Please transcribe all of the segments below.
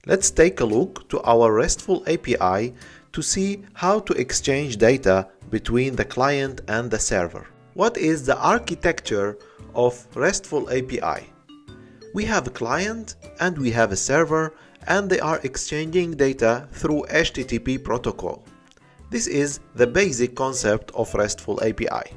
Let's take a look to our RESTful API to see how to exchange data between the client and the server. What is the architecture of RESTful API? We have a client and we have a server, and they are exchanging data through HTTP protocol. This is the basic concept of RESTful API.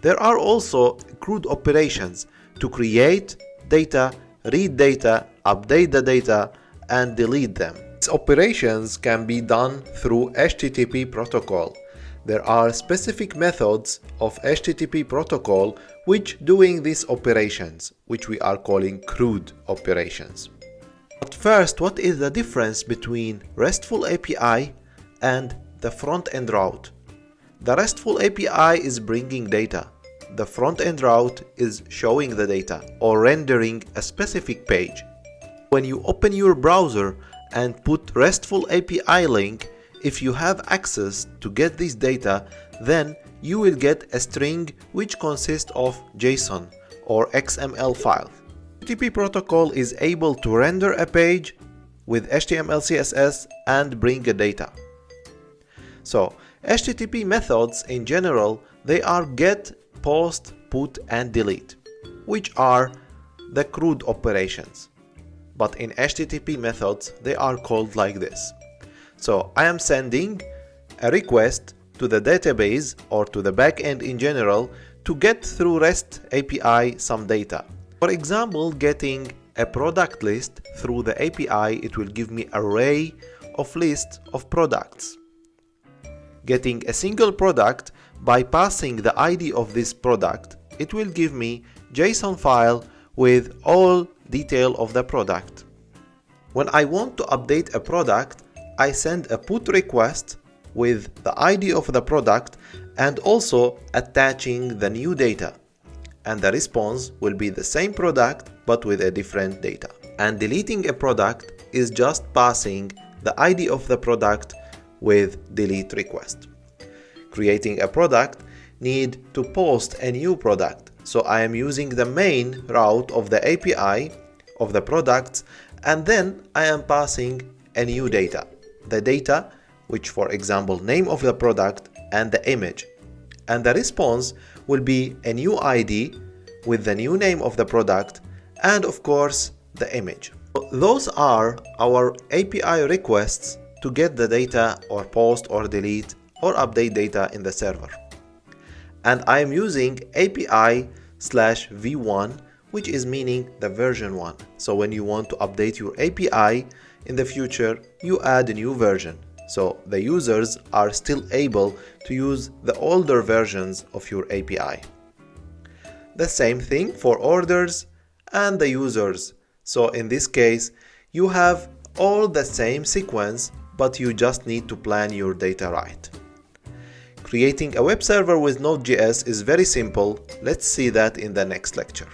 There are also CRUD operations to create data, read data, update the data, and delete them. These operations can be done through HTTP protocol. There are specific methods of HTTP protocol which doing these operations, which we are calling CRUD operations. But first, what is the difference between RESTful API and the front-end route? The RESTful API is bringing data. The front-end route is showing the data or rendering a specific page. When you open your browser and put RESTful API link, if you have access to get this data, then you will get a string which consists of JSON or XML file. HTTP protocol is able to render a page with HTML, CSS and bring the data. So HTTP methods in general, they are get, post, put and delete, which are the CRUD operations. But in HTTP methods, they are called like this. So I am sending a request to the database or to the backend in general to get through REST API some data. For example, getting a product list through the API, it will give me an array of lists of products. Getting a single product by passing the ID of this product, it will give me JSON file with all detail of the product. When I want to update a product, I send a put request with the ID of the product and also attaching the new data. And the response will be the same product but with a different data. And deleting a product is just passing the ID of the product with delete request. Creating a product need to post a new product. So I am using the main route of the API of the products, and then I am passing a new data. The data, which for example name of the product and the image. And the response will be a new ID with the new name of the product and of course the image. Those are our API requests to get the data or post or delete or update data in the server. And I am using API/v1, which is meaning the version 1. So when you want to update your API in the future, you add a new version. So the users are still able to use the older versions of your API. The same thing for orders and the users. So in this case, you have all the same sequence, but you just need to plan your data right. Creating a web server with Node.js is very simple. Let's see that in the next lecture.